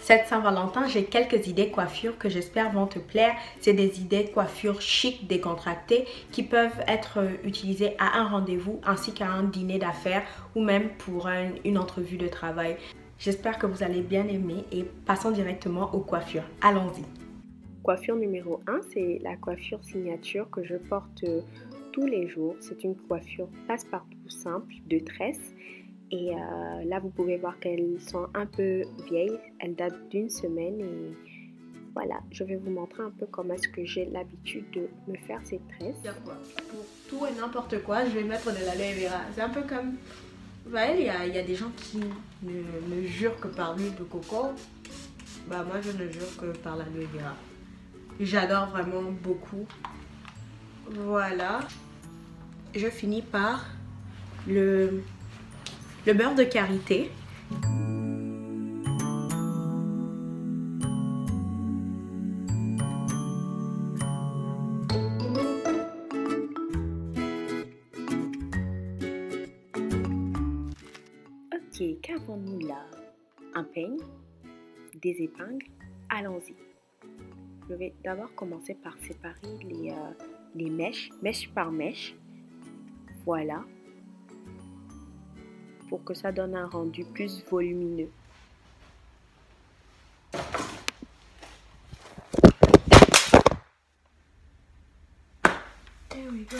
Cette Saint-Valentin, j'ai quelques idées coiffures que j'espère vont te plaire. C'est des idées de coiffure chic, décontractées, qui peuvent être utilisées à un rendez-vous ainsi qu'à un dîner d'affaires ou même pour une entrevue de travail. J'espère que vous allez bien aimer et passons directement aux coiffures. Allons-y. Coiffure numéro 1, c'est la coiffure signature que je porte tous les jours. C'est une coiffure passe-partout simple de tresses. Et là, vous pouvez voir qu'elles sont un peu vieilles. Elles datent d'une semaine et voilà, je vais vous montrer un peu comment est-ce que j'ai l'habitude de me faire ces tresses. Pour tout et n'importe quoi, je vais mettre de l'aloe vera. C'est un peu comme... Vous voyez, il y a des gens qui ne jurent que par l'huile de coco. Bah moi, je ne jure que par l'aloe vera. J'adore vraiment beaucoup. Voilà. Je finis par le beurre de karité. Ok, qu'avons-nous là? Un peigne, des épingles. Allons-y. Je vais d'abord commencer par séparer les mèches, mèche par mèche. Voilà. Pour que ça donne un rendu plus volumineux. There we go.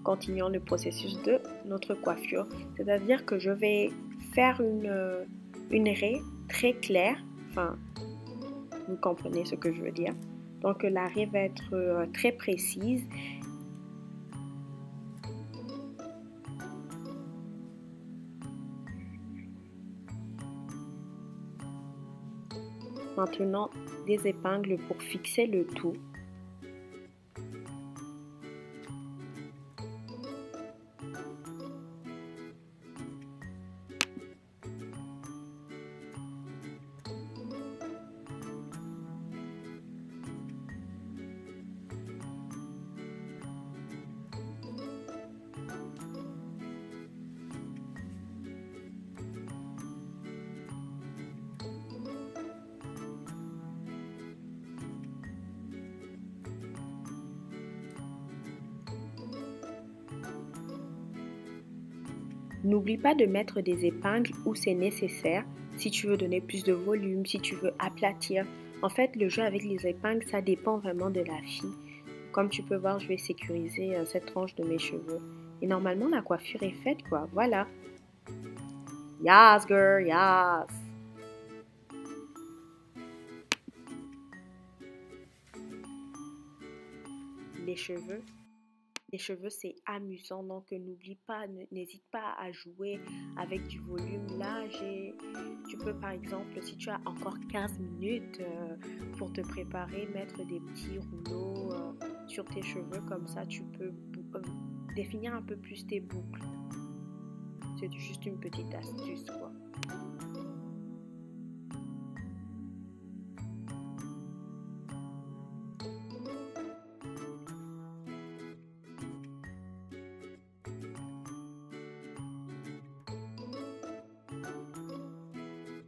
Continuons le processus de notre coiffure, c'est-à-dire que je vais faire une raie très claire, enfin, vous comprenez ce que je veux dire. Donc la raie va être très précise. Maintenant, des épingles pour fixer le tout. N'oublie pas de mettre des épingles où c'est nécessaire, si tu veux donner plus de volume, si tu veux aplatir. En fait, le jeu avec les épingles, ça dépend vraiment de la fille. Comme tu peux voir, je vais sécuriser cette tranche de mes cheveux. Et normalement, la coiffure est faite, quoi. Voilà. Yes, girl, yes. Les cheveux, c'est amusant, donc n'oublie pas, n'hésite pas à jouer avec du volume. Là, tu peux par exemple, si tu as encore 15 minutes pour te préparer, mettre des petits rouleaux sur tes cheveux, comme ça tu peux définir un peu plus tes boucles. C'est juste une petite astuce, quoi.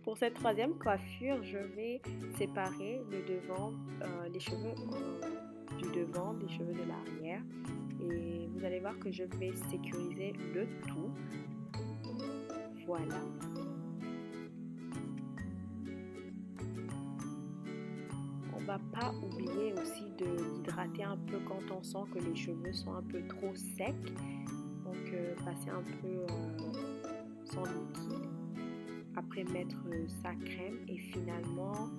Pour cette troisième coiffure, je vais séparer le devant, les cheveux du devant, des cheveux de l'arrière. Et vous allez voir que je vais sécuriser le tout. Voilà. On ne va pas oublier aussi d'hydrater un peu quand on sent que les cheveux sont un peu trop secs. Donc, passer un peu sans liquide. Après mettre sa crème et finalement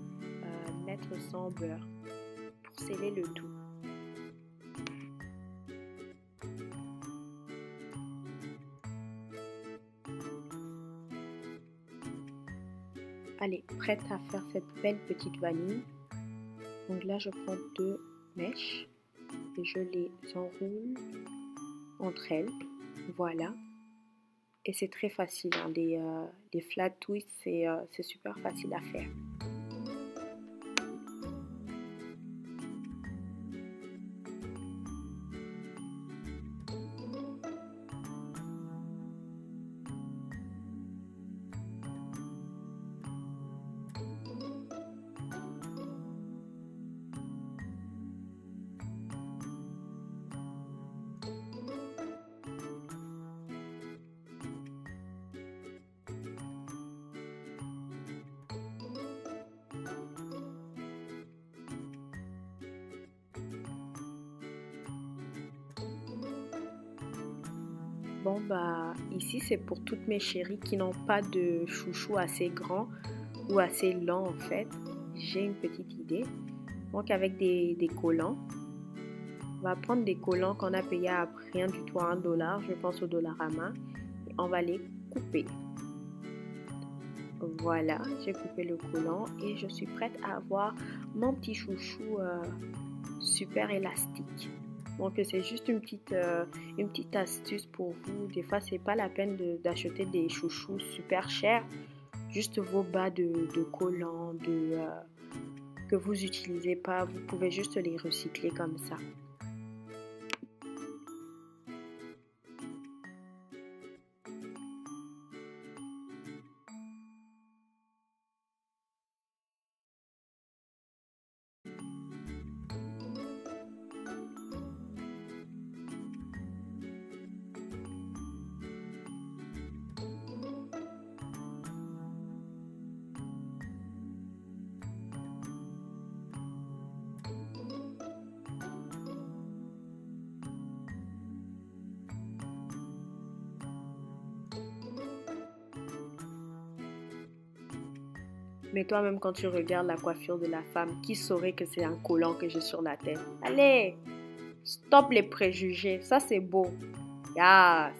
mettre son beurre pour sceller le tout. Allez, prête à faire cette belle petite vanille. Donc là, je prends 2 mèches et je les enroule entre elles. Voilà. Et c'est très facile, hein. Les flat twists, c'est super facile à faire. Bon, bah, ici, c'est pour toutes mes chéries qui n'ont pas de chouchou assez grand ou assez lent, en fait. J'ai une petite idée. Donc, avec des collants, on va prendre des collants qu'on a payés à rien du tout à $1, je pense au Dollarama, et on va les couper. Voilà, j'ai coupé le collant et je suis prête à avoir mon petit chouchou super élastique. Donc c'est juste une petite astuce pour vous. Des fois, c'est pas la peine d'acheter des chouchous super chers. Juste vos bas de collants que vous n'utilisez pas, vous pouvez juste les recycler comme ça. Mais toi-même, quand tu regardes la coiffure de la femme, qui saurait que c'est un collant que j'ai sur la tête? Allez, stop les préjugés. Ça, c'est beau. Yes.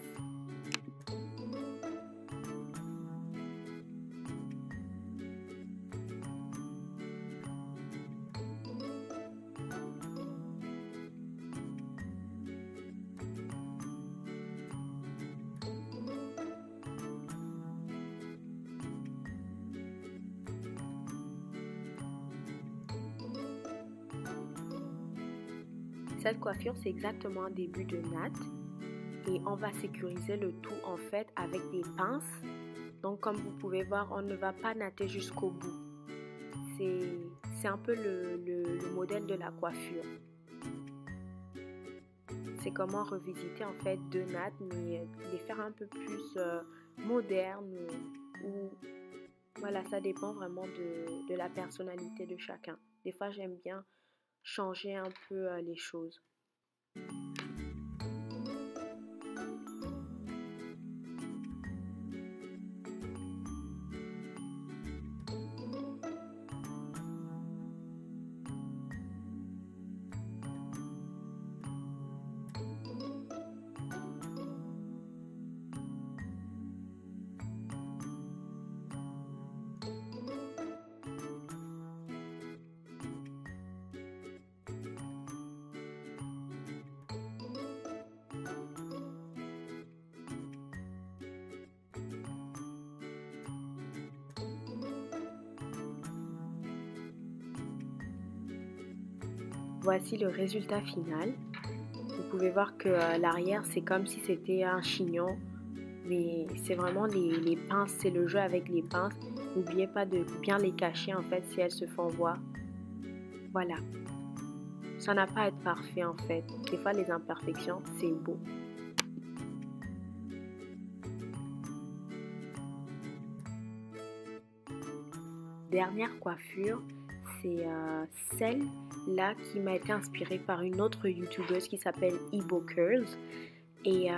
Cette coiffure, c'est exactement un début de natte. Et on va sécuriser le tout en fait avec des pinces. Donc comme vous pouvez voir, on ne va pas natter jusqu'au bout. C'est un peu le modèle de la coiffure. C'est comment revisiter en fait deux nattes, mais les faire un peu plus modernes. Ou voilà, ça dépend vraiment de la personnalité de chacun. Des fois, j'aime bien changer un peu les choses. Voici le résultat final. Vous pouvez voir que l'arrière, c'est comme si c'était un chignon. Mais c'est vraiment les pinces, c'est le jeu avec les pinces. N'oubliez pas de bien les cacher en fait si elles se font voir. Voilà. Ça n'a pas à être parfait en fait. Des fois, les imperfections, c'est beau. Dernière coiffure, c'est celle-là qui m'a été inspirée par une autre youtubeuse qui s'appelle Ibo Curls. Et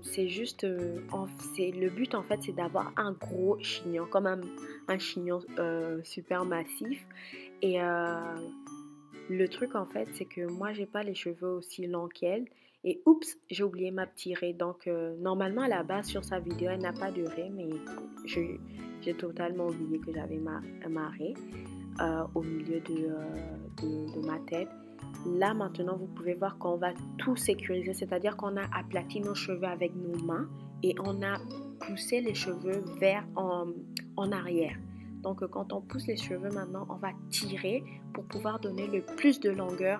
c'est juste, le but en fait, c'est d'avoir un gros chignon, comme un chignon super massif. Et le truc en fait, c'est que moi, j'ai pas les cheveux aussi longs qu'elle. Et oups, j'ai oublié ma petite raie. Donc, normalement, à la base, sur sa vidéo, elle n'a pas de raie, mais j'ai totalement oublié que j'avais ma raie au milieu de ma tête. Là, maintenant, vous pouvez voir qu'on va tout sécuriser, c'est-à-dire qu'on a aplati nos cheveux avec nos mains et on a poussé les cheveux vers en arrière. Donc, quand on pousse les cheveux maintenant, on va tirer pour pouvoir donner le plus de longueur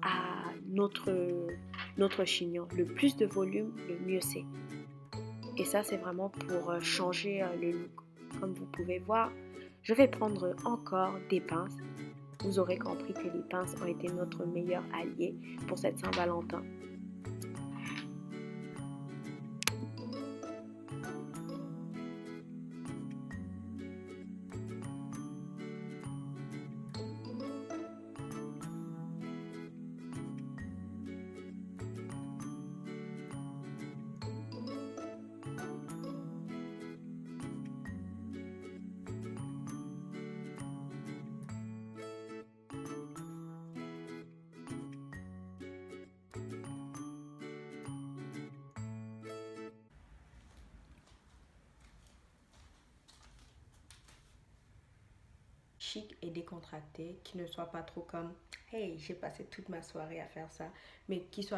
à notre chignon. Le plus de volume, le mieux c'est. Et ça, c'est vraiment pour changer le look. Comme vous pouvez voir, je vais prendre encore des pinces. Vous aurez compris que les pinces ont été notre meilleur allié pour cette Saint-Valentin. chic et décontracté, qui ne soit pas trop comme hey, j'ai passé toute ma soirée à faire ça, mais qui soit